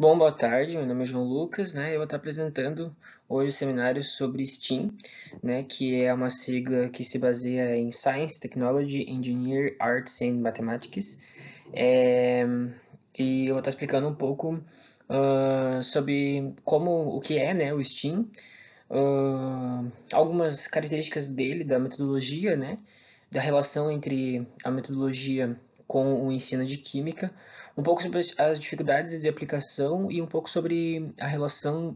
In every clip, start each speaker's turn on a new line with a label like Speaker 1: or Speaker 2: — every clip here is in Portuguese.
Speaker 1: Bom, boa tarde, meu nome é João Lucas, né? Eu vou estar apresentando hoje o seminário sobre STEAM, né? Que é uma sigla que se baseia em Science, Technology, Engineering, Arts and Mathematics. É, e eu vou estar explicando um pouco sobre o que é, né, o STEAM, algumas características dele, da metodologia, né? Da relação entre a metodologia com o ensino de química, um pouco sobre as dificuldades de aplicação e um pouco sobre a relação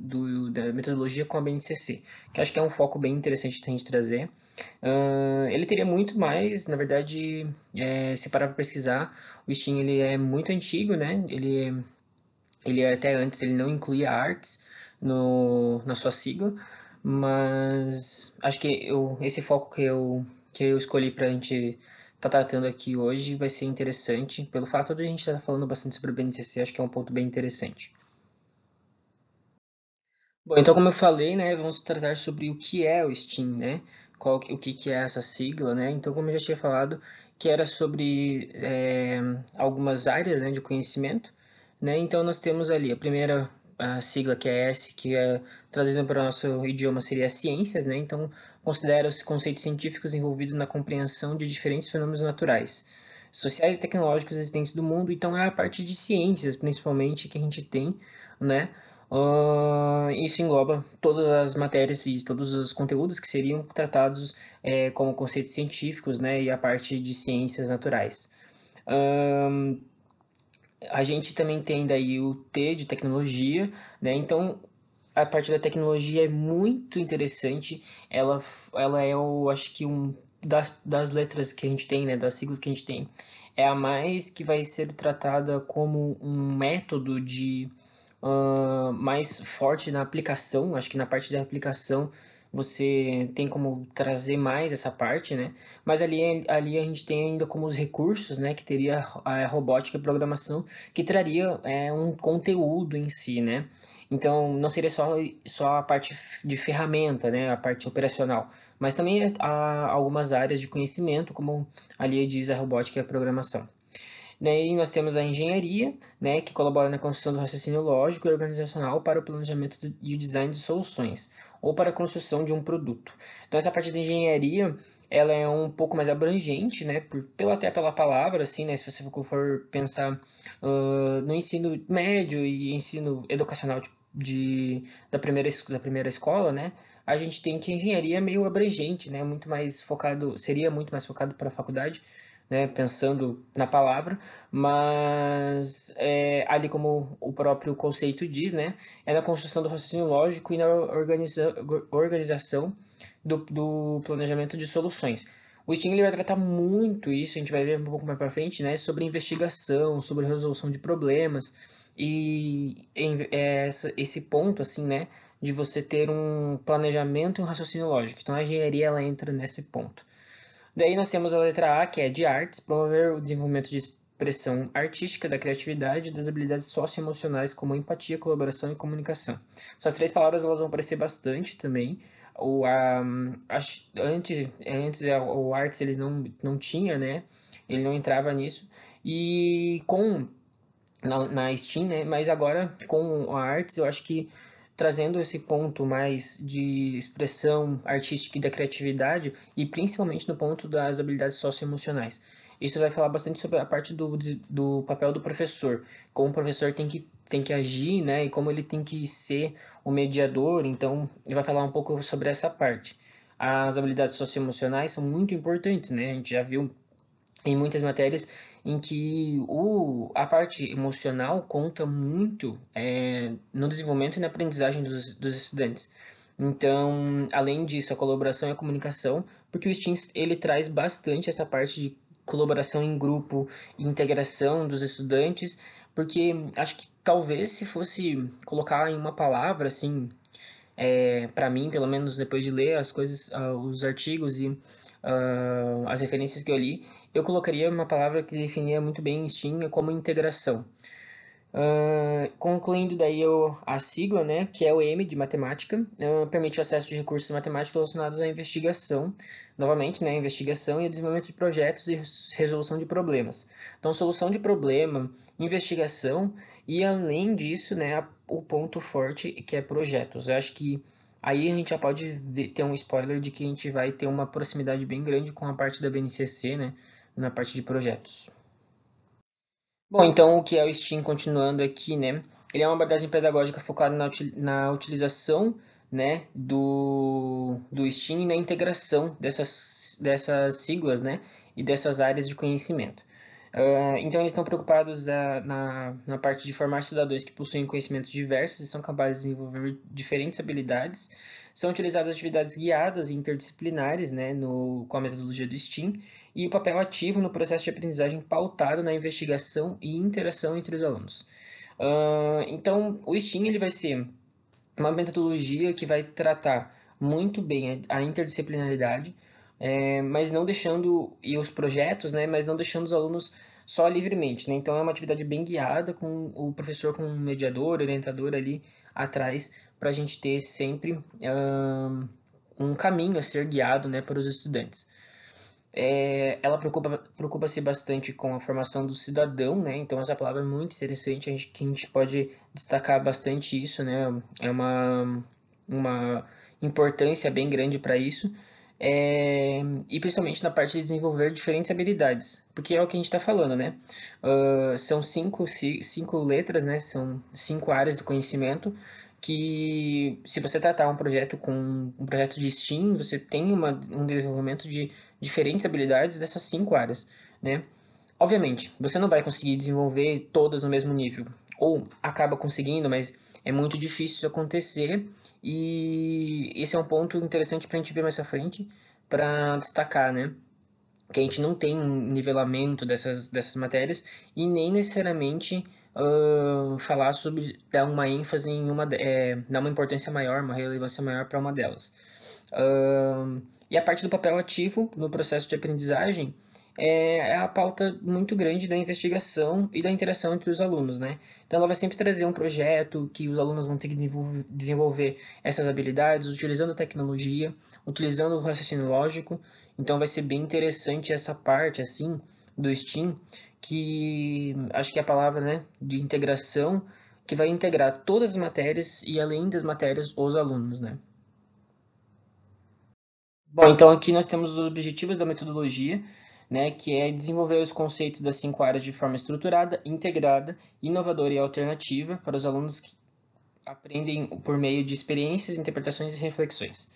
Speaker 1: da metodologia com a BNCC, que acho que é um foco bem interessante de a gente trazer. Ele teria muito mais, na verdade, se parar para pesquisar, o Steam ele é muito antigo, né? Ele até antes ele não incluía artes na sua sigla, mas acho que esse foco que eu escolhi para a gente estar tratando aqui hoje vai ser interessante, pelo fato de a gente estar falando bastante sobre o BNCC, acho que é um ponto bem interessante. Bom, então como eu falei, né, vamos tratar sobre o que é o STEAM, né, o que é essa sigla, né, então como eu já tinha falado, que era sobre algumas áreas, né, de conhecimento, né, então nós temos ali a primeira a sigla que é S, que é traduzida para o nosso idioma seria ciências, né, então considera os conceitos científicos envolvidos na compreensão de diferentes fenômenos naturais, sociais e tecnológicos existentes do mundo, então é a parte de ciências, principalmente, que a gente tem, né, isso engloba todas as matérias e todos os conteúdos que seriam tratados como conceitos científicos, né, e a parte de ciências naturais. Uh, a gente também tem daí o T de tecnologia, né, então a parte da tecnologia é muito interessante, ela é, eu acho que das letras que a gente tem, né, das siglas que a gente tem, é a mais que vai ser tratada como um método de mais forte na aplicação. Acho que na parte da aplicação você tem como trazer mais essa parte, né? Mas ali a gente tem ainda como os recursos, né? Que teria a robótica e a programação, que traria um conteúdo em si, né? Então, não seria só a parte de ferramenta, né? A parte operacional, mas também há algumas áreas de conhecimento, como ali diz a robótica e a programação. Daí nós temos a engenharia, né, que colabora na construção do raciocínio lógico e organizacional para o planejamento e o design de soluções, ou para a construção de um produto. Então essa parte da engenharia, ela é um pouco mais abrangente, né, até pela palavra, assim, né, se você for pensar no ensino médio e ensino educacional da primeira escola, né, a gente tem que a engenharia é meio abrangente, né, seria muito mais focado para a faculdade, né, pensando na palavra, mas ali como o próprio conceito diz, né, é na construção do raciocínio lógico e na organização do planejamento de soluções. O Sting ele vai tratar muito isso, a gente vai ver um pouco mais para frente, né, sobre investigação, sobre resolução de problemas e esse ponto assim, né, de você ter um planejamento e um raciocínio lógico. Então a engenharia ela entra nesse ponto. Daí nós temos a letra A, que é de artes, promover o desenvolvimento de expressão artística, da criatividade e das habilidades socioemocionais como empatia, colaboração e comunicação. Essas três palavras elas vão aparecer bastante também. Antes o artes eles não tinha, né? Ele não entrava nisso. E na Steam, né? Mas agora com a artes eu acho que trazendo esse ponto mais de expressão artística e da criatividade, e principalmente no ponto das habilidades socioemocionais. Isso vai falar bastante sobre a parte do papel do professor, como o professor tem que agir, né, e como ele tem que ser o mediador, então ele vai falar um pouco sobre essa parte. As habilidades socioemocionais são muito importantes, né, a gente já viu em muitas matérias em que a parte emocional conta muito no desenvolvimento e na aprendizagem dos estudantes. Então, além disso, a colaboração e a comunicação, porque o STEAM ele traz bastante essa parte de colaboração em grupo e integração dos estudantes, porque acho que talvez se fosse colocar em uma palavra assim, para mim, pelo menos depois de ler as coisas, os artigos e as referências que eu li, eu colocaria uma palavra que definia muito bem Steam como integração. Concluindo daí a sigla, né, que é o M de matemática, permite o acesso de recursos matemáticos relacionados à investigação, novamente, né, investigação e desenvolvimento de projetos e resolução de problemas. Então, solução de problema, investigação e, além disso, né, o ponto forte que é projetos. Eu acho que aí a gente já pode ter um spoiler de que a gente vai ter uma proximidade bem grande com a parte da BNCC, né, na parte de projetos. Bom, então o que é o STEAM, continuando aqui, né? Ele é uma abordagem pedagógica focada na utilização, né, do STEAM e na integração dessas siglas, né, e dessas áreas de conhecimento. Então, eles estão preocupados na parte de formar cidadãos que possuem conhecimentos diversos e são capazes de desenvolver diferentes habilidades. São utilizadas atividades guiadas e interdisciplinares, né, com a metodologia do STEAM, e o papel ativo no processo de aprendizagem pautado na investigação e interação entre os alunos. Então, o STEAM ele vai ser uma metodologia que vai tratar muito bem a interdisciplinaridade, mas não deixando, e os projetos, né, mas não deixando os alunos só livremente, né? Então é uma atividade bem guiada, com o professor como mediador, orientador ali atrás, para a gente ter sempre um caminho a ser guiado, né, para os estudantes. Ela preocupa-se bastante com a formação do cidadão, né? Então essa palavra é muito interessante, que a gente pode destacar bastante isso, né? É uma importância bem grande para isso. E principalmente na parte de desenvolver diferentes habilidades, porque é o que a gente está falando, né? São cinco letras, né? São 5 áreas do conhecimento que, se você tratar um projeto de STEAM, você tem um desenvolvimento de diferentes habilidades dessas 5 áreas, né? Obviamente, você não vai conseguir desenvolver todas no mesmo nível, ou acaba conseguindo, mas é muito difícil isso acontecer, e esse é um ponto interessante para a gente ver mais à frente, para destacar, né? Que a gente não tem um nivelamento dessas matérias e nem necessariamente falar sobre dar uma ênfase em dar uma importância maior, uma relevância maior para uma delas. E a parte do papel ativo no processo de aprendizagem é a pauta muito grande da investigação e da interação entre os alunos, né? Então ela vai sempre trazer um projeto que os alunos vão ter que desenvolver essas habilidades utilizando a tecnologia, utilizando o raciocínio lógico. Então vai ser bem interessante essa parte assim do STEAM, que acho que é a palavra, né, de integração, que vai integrar todas as matérias e, além das matérias, os alunos, né? Bom, então aqui nós temos os objetivos da metodologia, né, que é desenvolver os conceitos das 5 áreas de forma estruturada, integrada, inovadora e alternativa para os alunos que aprendem por meio de experiências, interpretações e reflexões.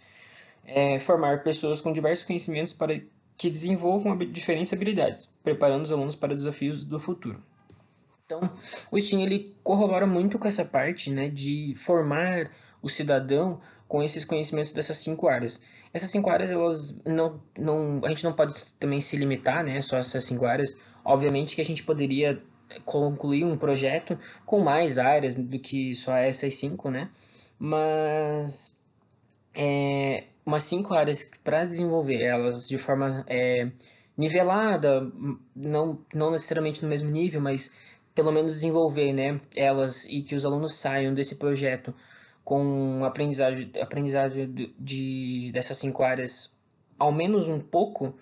Speaker 1: Formar pessoas com diversos conhecimentos para que desenvolvam diferentes habilidades, preparando os alunos para desafios do futuro. Então, o STEAM ele corrobora muito com essa parte, né, de formar o cidadão com esses conhecimentos dessas 5 áreas. Essas 5 áreas, elas a gente não pode também se limitar, né, só a essas 5 áreas. Obviamente que a gente poderia concluir um projeto com mais áreas do que só essas 5, né? Mas umas 5 áreas para desenvolver elas de forma nivelada, não necessariamente no mesmo nível, mas pelo menos desenvolver, né, elas, e que os alunos saiam desse projeto com aprendizagem dessas 5 áreas ao menos um pouco,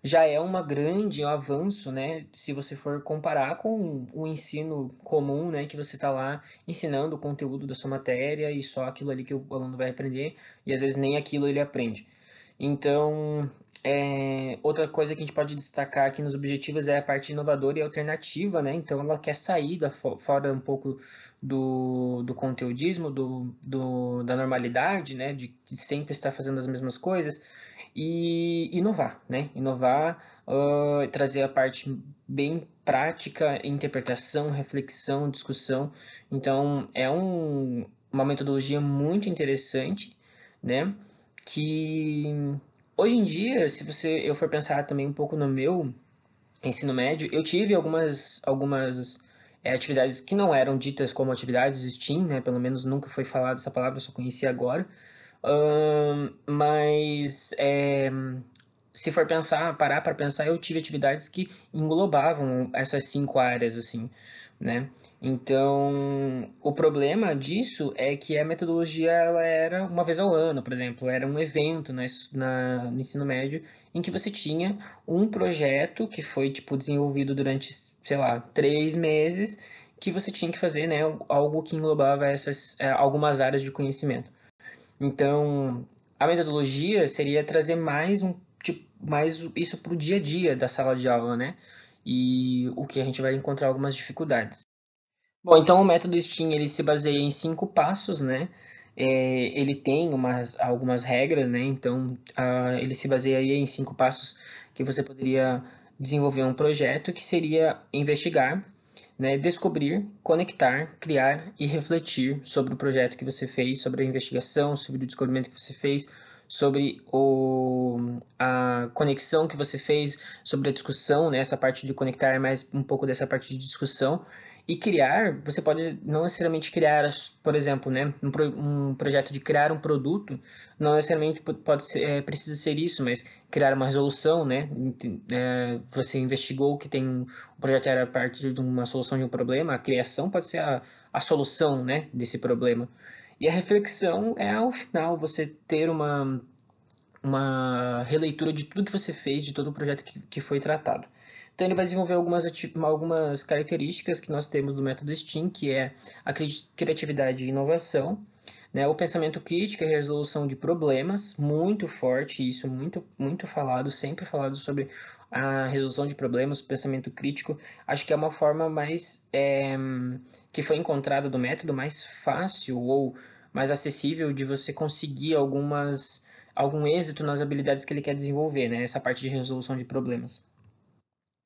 Speaker 1: já é uma grande avanço, né? Se você for comparar com o ensino comum, né? Que você está lá ensinando o conteúdo da sua matéria e só aquilo ali que o aluno vai aprender, e às vezes nem aquilo ele aprende. Então, outra coisa que a gente pode destacar aqui nos objetivos é a parte inovadora e alternativa, né? Então, ela quer sair fora um pouco do conteudismo, da normalidade, né? De sempre estar fazendo as mesmas coisas e inovar, né? Inovar, trazer a parte bem prática, interpretação, reflexão, discussão. Então, é uma metodologia muito interessante, né? Que hoje em dia, se eu for pensar também um pouco no meu ensino médio, eu tive algumas atividades que não eram ditas como atividades STEAM, né? Pelo menos nunca foi falada essa palavra, eu só conheci agora. Mas se for parar para pensar, eu tive atividades que englobavam essas 5 áreas, assim, né? Então, o problema disso é que a metodologia ela era uma vez ao ano, por exemplo, era um evento no ensino médio em que você tinha um projeto que foi tipo desenvolvido durante, sei lá, 3 meses, que você tinha que fazer, né, algo que englobava algumas áreas de conhecimento. Então, a metodologia seria trazer mais isso para o dia a dia da sala de aula, né? E o que a gente vai encontrar algumas dificuldades. Bom, então o método STEAM ele se baseia em 5 passos, né? Ele tem algumas regras, né? Então ele se baseia em 5 passos que você poderia desenvolver um projeto que seria investigar, né? Descobrir, conectar, criar e refletir sobre o projeto que você fez, sobre a investigação, sobre o descobrimento que você fez, sobre a conexão que você fez, sobre a discussão, né? Essa parte de conectar é mais um pouco dessa parte de discussão. E criar, você pode não necessariamente criar, por exemplo, né, um projeto de criar um produto, não necessariamente precisa ser isso, mas criar uma resolução, né? Você investigou que o projeto era a partir de uma solução de um problema, a criação pode ser a solução, né, desse problema. E a reflexão é, ao final, você ter uma releitura de tudo que você fez, de todo o projeto que foi tratado. Então ele vai desenvolver algumas características que nós temos do método STEAM, que é a criatividade e inovação, né? O pensamento crítico e a resolução de problemas, muito forte, isso muito falado, sempre falado sobre a resolução de problemas, o pensamento crítico. Acho que é uma forma que foi encontrada do método mais fácil ou mais acessível de você conseguir algum êxito nas habilidades que ele quer desenvolver, né? Essa parte de resolução de problemas.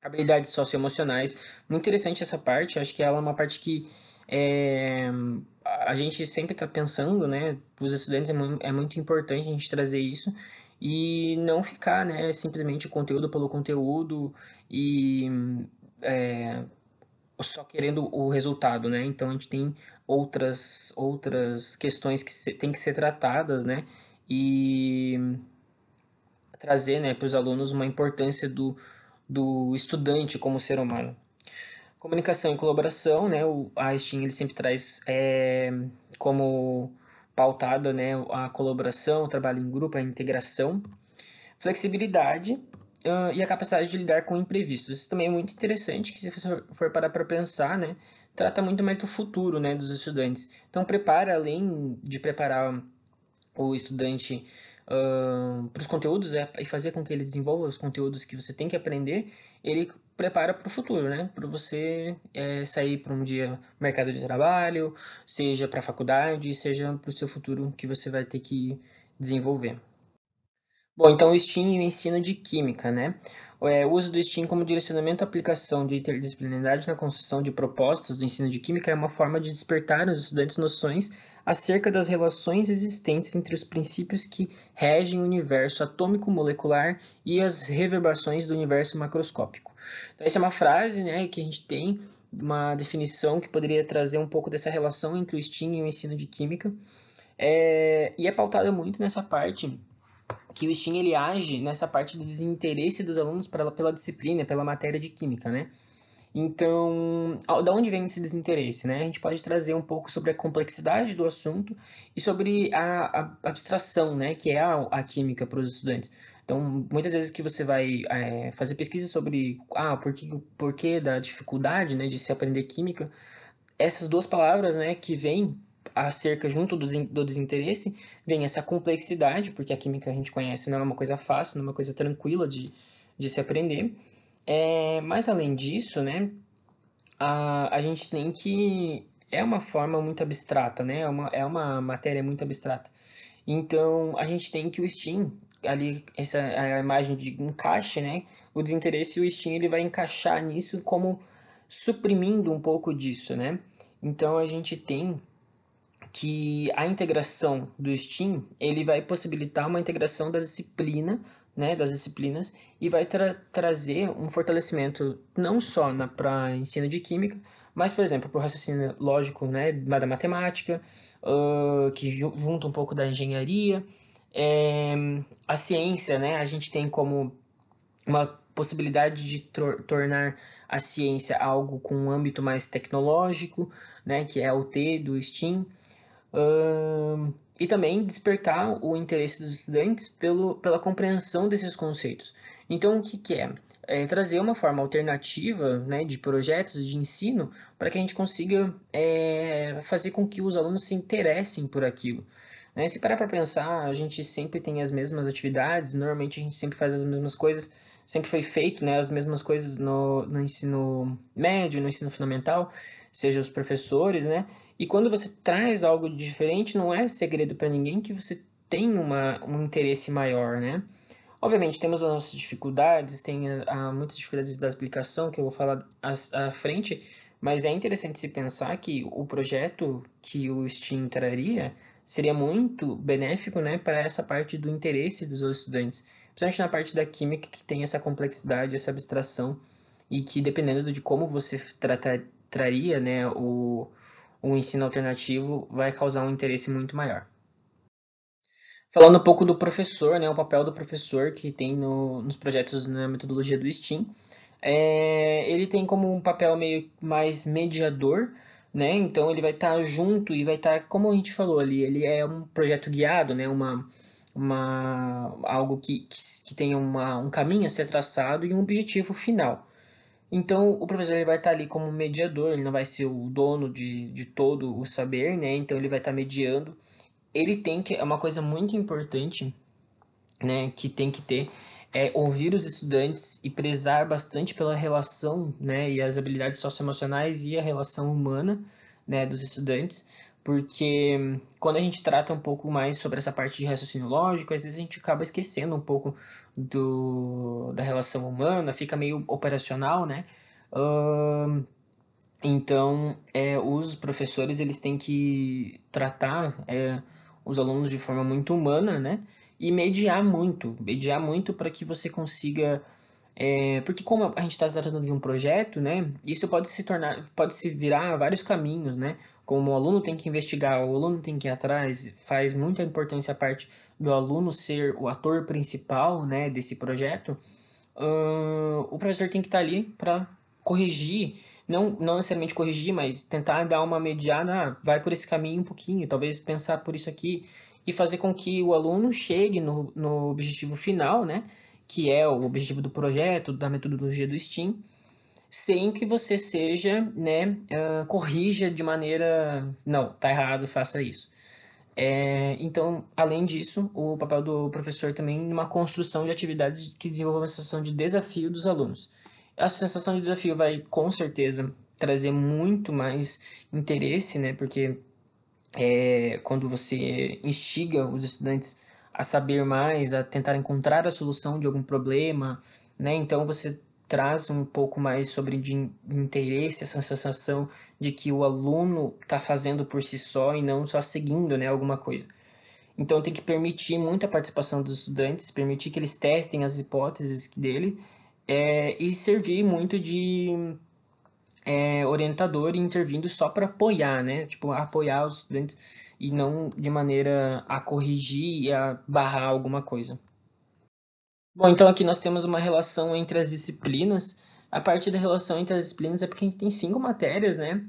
Speaker 1: Habilidades socioemocionais. Muito interessante essa parte, acho que ela é uma parte que é, a gente sempre está pensando, né? Para os estudantes é muito importante a gente trazer isso e não ficar, né, simplesmente o conteúdo pelo conteúdo e é, só querendo o resultado, né? Então a gente tem outras questões que tem que ser tratadas, né? E trazer, né, para os alunos uma importância do estudante como ser humano. Comunicação e colaboração, né? A STEAM ele sempre traz como pautada, né, a colaboração, o trabalho em grupo, a integração, flexibilidade e a capacidade de lidar com imprevistos. Isso também é muito interessante, que se você for parar para pensar, né, trata muito mais do futuro, né, dos estudantes. Então prepara, além de preparar o estudante para os conteúdos e fazer com que ele desenvolva os conteúdos que você tem que aprender, ele prepara para o futuro, né? Para você sair para um dia mercado de trabalho, seja para a faculdade, seja para o seu futuro que você vai ter que desenvolver. Bom, então o STEAM e o ensino de química, né? O uso do STEAM como direcionamento à aplicação de interdisciplinaridade na construção de propostas do ensino de química é uma forma de despertar nos estudantes noções acerca das relações existentes entre os princípios que regem o universo atômico molecular e as reverberações do universo macroscópico. Então, essa é uma frase, né, que a gente tem uma definição que poderia trazer um pouco dessa relação entre o STEAM e o ensino de química. E é pautada muito nessa parte que o STEAM ele age nessa parte do desinteresse dos alunos pela disciplina, pela matéria de química, né? Então, da onde vem esse desinteresse, né? A gente pode trazer um pouco sobre a complexidade do assunto e sobre a abstração, né, que é a química para os estudantes. Então, muitas vezes que você vai fazer pesquisa sobre por que da dificuldade, né, de se aprender química, essas duas palavras, né, que vêm acerca junto do desinteresse, vem essa complexidade, porque a química a gente conhece não é uma coisa fácil, não é uma coisa tranquila de se aprender. Mas além disso, né, a gente tem que é uma forma muito abstrata, né? É uma matéria muito abstrata. Então a gente tem que o STEAM ali essa a imagem de encaixe, né? O desinteresse e o STEAM ele vai encaixar nisso como suprimindo um pouco disso, né? Então a gente tem que a integração do STEAM ele vai possibilitar uma integração da disciplina, né, das disciplinas e vai trazer um fortalecimento não só para ensino de química, mas, por exemplo, para o raciocínio lógico, né, da matemática, que junta um pouco da engenharia. A ciência, né, a gente tem como possibilidade de tornar a ciência algo com um âmbito mais tecnológico, né, que é o T do STEAM, e também despertar o interesse dos estudantes pela compreensão desses conceitos. Então, o que é? É trazer uma forma alternativa, né, de projetos de ensino para que a gente consiga fazer com que os alunos se interessem por aquilo. Né? Se parar para pensar, a gente sempre tem as mesmas atividades, normalmente a gente sempre faz as mesmas coisas, sempre foi feito, né, as mesmas coisas no ensino médio, no ensino fundamental, seja os professores, né? E quando você traz algo diferente, não é segredo para ninguém que você tem um interesse maior, né? Obviamente, temos as nossas dificuldades, tem muitas dificuldades da aplicação que eu vou falar à frente, mas é interessante se pensar que o projeto que o STEAM traria seria muito benéfico, né, para essa parte do interesse dos estudantes, principalmente na parte da química, que tem essa complexidade, essa abstração, e que dependendo de como você traria, né, o ensino alternativo, vai causar um interesse muito maior. Falando um pouco do professor, né, o papel do professor que tem nos projetos na metodologia do STEAM, ele tem como um papel meio mais mediador, né? Então ele vai estar junto e vai estar, como a gente falou ali, ele é um projeto guiado, né? Algo que tenha um caminho a ser traçado e um objetivo final. Então o professor ele vai estar ali como mediador, ele não vai ser o dono de todo o saber, né? Então ele vai estar mediando. Ele tem que, é uma coisa muito importante, né, que tem que ter, é ouvir os estudantes e prezar bastante pela relação, né, e as habilidades socioemocionais e a relação humana, né, dos estudantes, porque quando a gente trata um pouco mais sobre essa parte de raciocínio lógico, às vezes a gente acaba esquecendo um pouco da relação humana, fica meio operacional, né? Então, os professores eles têm que tratar os alunos de forma muito humana, né? E mediar muito para que você consiga, porque como a gente está tratando de um projeto, né? Isso pode se virar vários caminhos, né? Como o aluno tem que investigar, o aluno tem que ir atrás, faz muita importância a parte do aluno ser o ator principal, né? Desse projeto. O professor tem que estar ali para corrigir, não necessariamente corrigir, mas tentar dar uma mediada, vai por esse caminho um pouquinho, talvez pensar por isso aqui, e fazer com que o aluno chegue no objetivo final, né, que é o objetivo do projeto, da metodologia do STEAM, sem que você seja, né, corrija de maneira, não, tá errado, faça isso. Então, além disso, o papel do professor também numa construção de atividades que desenvolvam a sensação de desafio dos alunos. A sensação de desafio vai, com certeza, trazer muito mais interesse, né? Porque quando você instiga os estudantes a saber mais, a tentar encontrar a solução de algum problema, né? Então, você traz um pouco mais sobre de interesse, essa sensação de que o aluno está fazendo por si só e não só seguindo, né, alguma coisa. Então tem que permitir muita participação dos estudantes, permitir que eles testem as hipóteses dele e servir muito de orientador e intervindo só para apoiar, né? Tipo, apoiar os estudantes e não de maneira a corrigir e a barrar alguma coisa. Bom, então aqui nós temos uma relação entre as disciplinas. A parte da relação entre as disciplinas é porque a gente tem 5 matérias, né?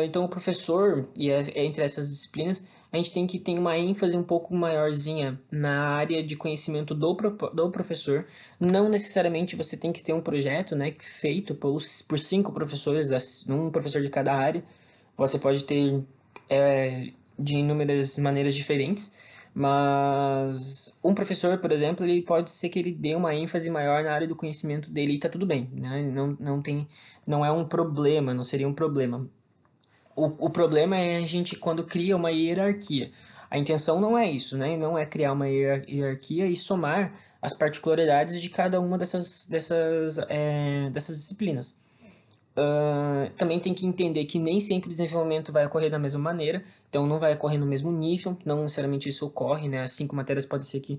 Speaker 1: Então o professor, entre essas disciplinas, a gente tem que ter uma ênfase um pouco maiorzinha na área de conhecimento do professor. Não necessariamente você tem que ter um projeto, né, feito por 5 professores, um professor de cada área. Você pode ter de inúmeras maneiras diferentes. Mas um professor, por exemplo, ele pode ser que ele dê uma ênfase maior na área do conhecimento dele e tá tudo bem, né? Não é um problema, não seria um problema. O problema é a gente quando cria uma hierarquia. A intenção não é isso, né? Não é criar uma hierarquia e somar as particularidades de cada uma dessas disciplinas. Também tem que entender que nem sempre o desenvolvimento vai ocorrer da mesma maneira, então não vai ocorrer no mesmo nível, não necessariamente isso ocorre, né? As 5 matérias pode ser que,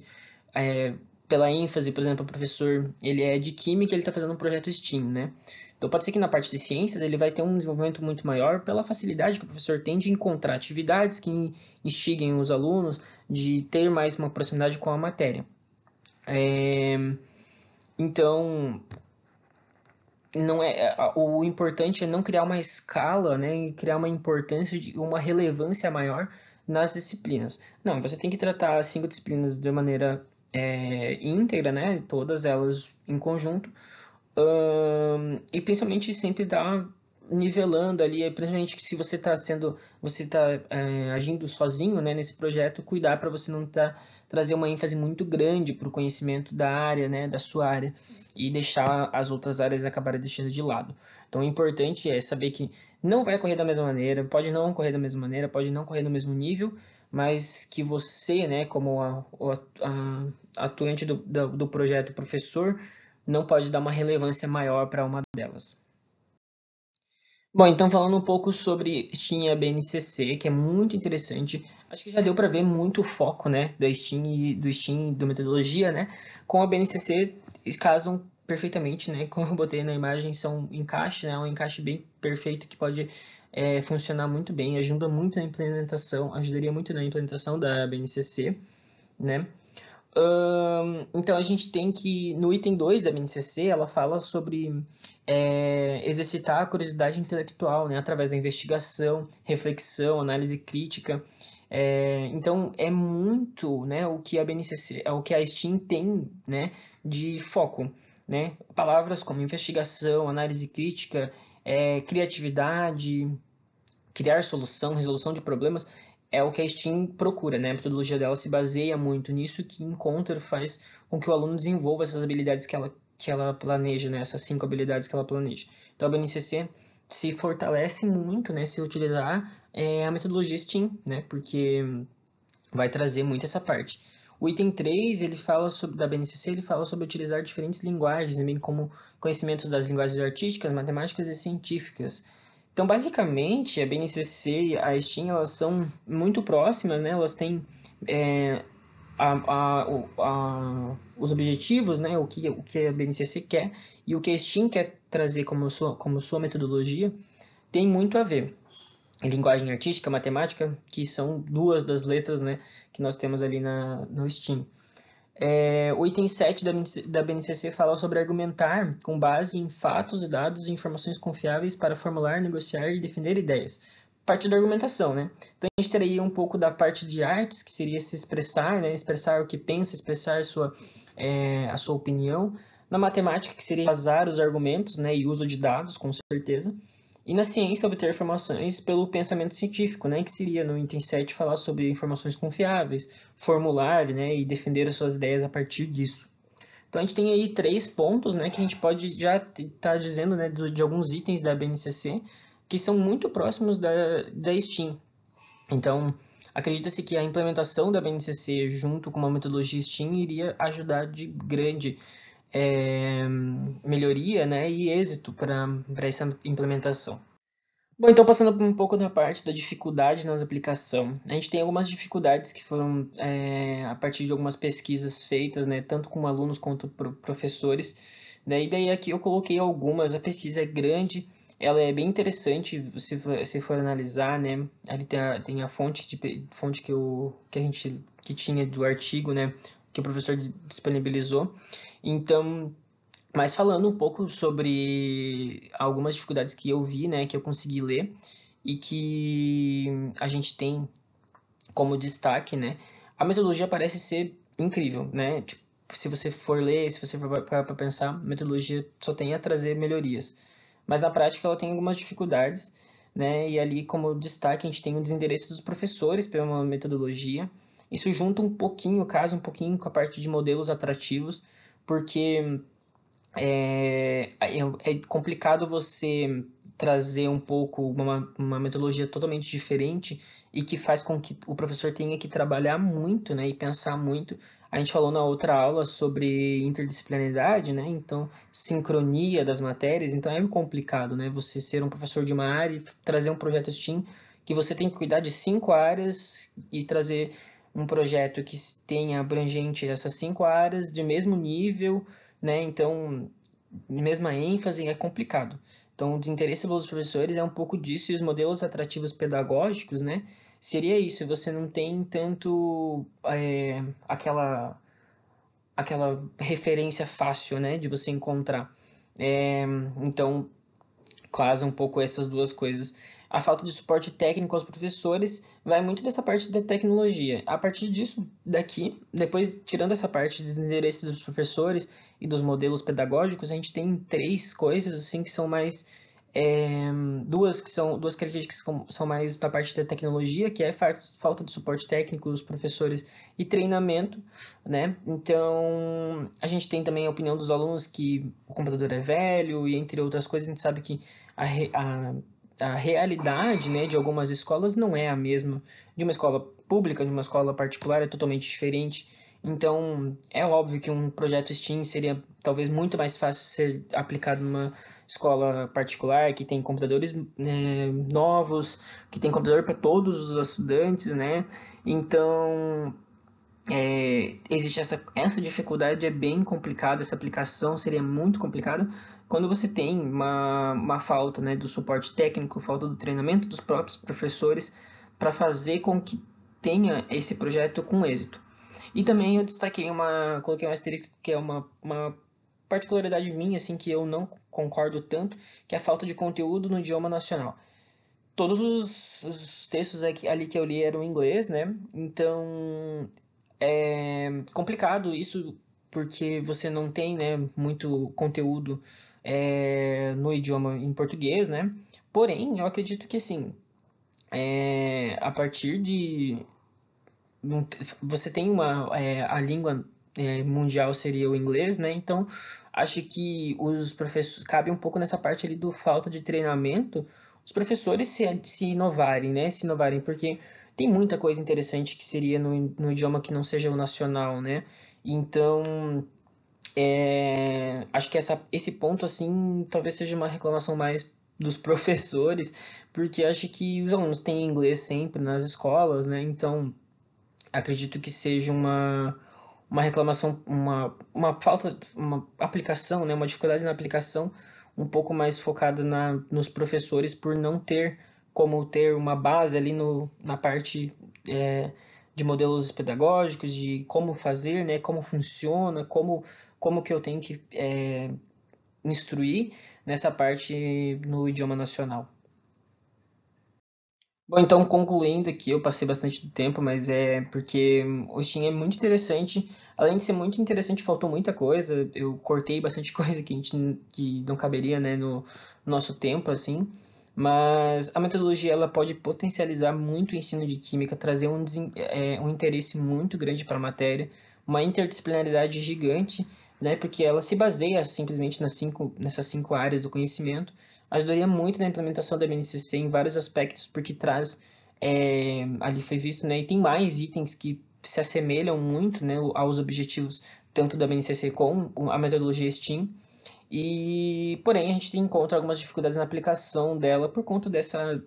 Speaker 1: pela ênfase, por exemplo, o professor ele é de química, ele está fazendo um projeto STEAM, né? Então pode ser que na parte de ciências ele vai ter um desenvolvimento muito maior pela facilidade que o professor tem de encontrar atividades que instiguem os alunos, de ter mais uma proximidade com a matéria. Então, não o importante é não criar uma escala, né, e criar uma importância de uma relevância maior nas disciplinas. Não, você tem que tratar as 5 disciplinas de maneira íntegra, né, todas elas em conjunto, e principalmente sempre dar nivelando ali, principalmente se você está agindo sozinho, né, nesse projeto, cuidar para você não trazer uma ênfase muito grande para o conhecimento da área, né, da sua área, e deixar as outras áreas acabarem deixando de lado. Então, o importante é saber que não vai correr da mesma maneira, pode não correr da mesma maneira, pode não correr no mesmo nível, mas que você, né, como atuante do projeto professor, não pode dar uma relevância maior para uma delas. Bom, então falando um pouco sobre Steam e a BNCC, que é muito interessante, acho que já deu para ver muito o foco, né, da Steam e do Steam, da metodologia, né, com a BNCC casam perfeitamente, né, como eu botei na imagem, são encaixe, né, um encaixe bem perfeito que pode funcionar muito bem, ajudaria muito na implementação da BNCC, né. Então a gente tem que, no item 2 da BNCC, ela fala sobre exercitar a curiosidade intelectual, né, através da investigação, reflexão, análise crítica. Então é muito, né, o que a BNCC, o que a Steam tem, né, de foco, né? Palavras como investigação, análise crítica, criatividade, criar solução, resolução de problemas, é o que a Steam procura, né? A metodologia dela se baseia muito nisso, que Encounter faz com que o aluno desenvolva essas habilidades que ela planeja, né? Essas 5 habilidades que ela planeja. Então, a BNCC se fortalece muito, né? Se utilizar a metodologia Steam, né? Porque vai trazer muito essa parte. O item 3, ele fala sobre, da BNCC, ele fala sobre utilizar diferentes linguagens, bem como conhecimentos das linguagens artísticas, matemáticas e científicas. Então, basicamente, a BNCC e a Steam, elas são muito próximas, né? Elas têm os objetivos, né? O que a BNCC quer e o que a Steam quer trazer como sua metodologia tem muito a ver. Linguagem artística, matemática, que são 2 das letras, né, que nós temos ali no Steam. O item 7 da BNCC fala sobre argumentar com base em fatos, dados e informações confiáveis para formular, negociar e defender ideias. Parte da argumentação, né? Então a gente teria um pouco da parte de artes, que seria se expressar, né? Expressar o que pensa, expressar a sua opinião. Na matemática, que seria embasar os argumentos, né? E uso de dados, com certeza. E na ciência, obter informações pelo pensamento científico, né, que seria no item 7 falar sobre informações confiáveis, formular, né, e defender as suas ideias a partir disso. Então a gente tem aí 3 pontos, né, que a gente pode já estar dizendo, né, de alguns itens da BNCC que são muito próximos da Steam. Então acredita-se que a implementação da BNCC junto com uma metodologia Steam iria ajudar de grande melhoria, né, e êxito para essa implementação. Bom, então passando um pouco da parte da dificuldade nas aplicação. A gente tem algumas dificuldades que foram a partir de algumas pesquisas feitas, né, tanto com alunos quanto professores. Né, e daí aqui eu coloquei algumas, a pesquisa é grande, ela é bem interessante se for analisar, né, ali tem a fonte que tinha do artigo, né, que o professor disponibilizou. Então, mas falando um pouco sobre algumas dificuldades que eu vi, né, que eu consegui ler e que a gente tem como destaque, né, a metodologia parece ser incrível, né? Tipo, se você for ler, se você for para pensar, a metodologia só tem a trazer melhorias. Mas na prática ela tem algumas dificuldades, né? E ali como destaque a gente tem o desendereço dos professores pela metodologia. Isso junta um pouquinho, casa um pouquinho com a parte de modelos atrativos, porque é complicado você trazer um pouco uma metodologia totalmente diferente e que faz com que o professor tenha que trabalhar muito, né, e pensar muito. A gente falou na outra aula sobre interdisciplinaridade, né, então sincronia das matérias, então é complicado, né, você ser um professor de uma área e trazer um projeto STEAM que você tem que cuidar de 5 áreas e trazer um projeto que tenha abrangente essas 5 áreas de mesmo nível, né? Então, mesma ênfase é complicado. Então, o desinteresse pelos professores é um pouco disso, e os modelos atrativos pedagógicos, né? Seria isso, você não tem tanto aquela referência fácil, né, de você encontrar. É, então, casa um pouco essas duas coisas. A falta de suporte técnico aos professores vai muito dessa parte da tecnologia. A partir disso, daqui, depois tirando essa parte dos interesses dos professores e dos modelos pedagógicos, a gente tem três coisas assim que são mais é, duas características que são mais da parte da tecnologia, que é falta de suporte técnico dos professores e treinamento, né? Então, a gente tem também a opinião dos alunos que o computador é velho e entre outras coisas, a gente sabe que a, a realidade, né, de algumas escolas não é a mesma de uma escola pública, de uma escola particular, é totalmente diferente. Então, é óbvio que um projeto STEAM seria talvez muito mais fácil ser aplicado numa escola particular, que tem computadores novos, que tem computador para todos os estudantes, né? Então, existe essa dificuldade, é bem complicada, essa aplicação seria muito complicada quando você tem uma falta, né, do suporte técnico, falta do treinamento dos próprios professores para fazer com que tenha esse projeto com êxito. E também eu coloquei um asterisco que é uma particularidade minha, assim, que eu não concordo tanto, que é a falta de conteúdo no idioma nacional. Todos os textos ali que eu li eram em inglês, né? Então é complicado isso porque você não tem, né, muito conteúdo no idioma em português, né? Porém, eu acredito que assim, a partir de você tem a língua mundial seria o inglês, né? Então acho que os professores cabe um pouco nessa parte ali do falta de treinamento, os professores se inovarem, né? Se inovarem, porque tem muita coisa interessante que seria no idioma que não seja o nacional, né? Então acho que esse ponto assim talvez seja uma reclamação mais dos professores, porque acho que os alunos têm inglês sempre nas escolas, né? Então acredito que seja uma reclamação, uma falta, uma aplicação, né, uma dificuldade na aplicação um pouco mais focada nos professores por não ter como ter uma base ali na parte de modelos pedagógicos, de como fazer, né, como funciona, como que eu tenho que instruir nessa parte no idioma nacional. Bom, então concluindo aqui, eu passei bastante do tempo, mas é porque o Steam é muito interessante. Além de ser muito interessante, faltou muita coisa. Eu cortei bastante coisa que não caberia, né, no nosso tempo, assim. Mas a metodologia ela pode potencializar muito o ensino de química, trazer um interesse muito grande para a matéria, uma interdisciplinaridade gigante, né, porque ela se baseia simplesmente nessas cinco áreas do conhecimento. Ajudaria muito na implementação da BNCC em vários aspectos, porque traz, ali foi visto, né, e tem mais itens que se assemelham muito, né, aos objetivos tanto da BNCC como a metodologia STEAM. E, porém, a gente encontra algumas dificuldades na aplicação dela por conta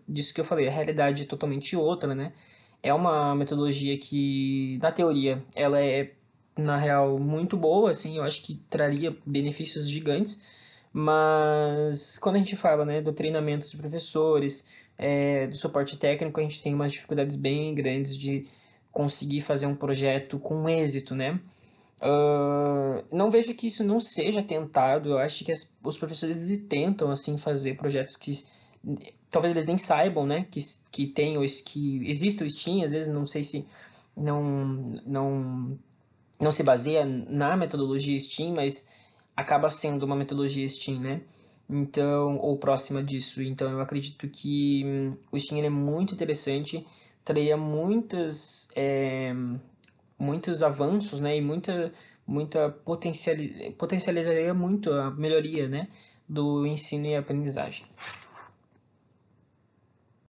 Speaker 1: disso que eu falei. A realidade é totalmente outra, né? É uma metodologia que, na teoria, ela é, na real, muito boa, assim, eu acho que traria benefícios gigantes, mas quando a gente fala, né, do treinamento dos professores, do suporte técnico, a gente tem umas dificuldades bem grandes de conseguir fazer um projeto com êxito, né? Não vejo que isso não seja tentado. Eu acho que os professores eles tentam assim fazer projetos que talvez eles nem saibam, né, que tem que existe o Steam. Às vezes não sei se não não não se baseia na metodologia Steam, mas acaba sendo uma metodologia Steam, né? Então, ou próxima disso. Então, eu acredito que o Steam ele é muito interessante, traria muitos avanços, né, e potencializaria muito a melhoria, né, do ensino e aprendizagem.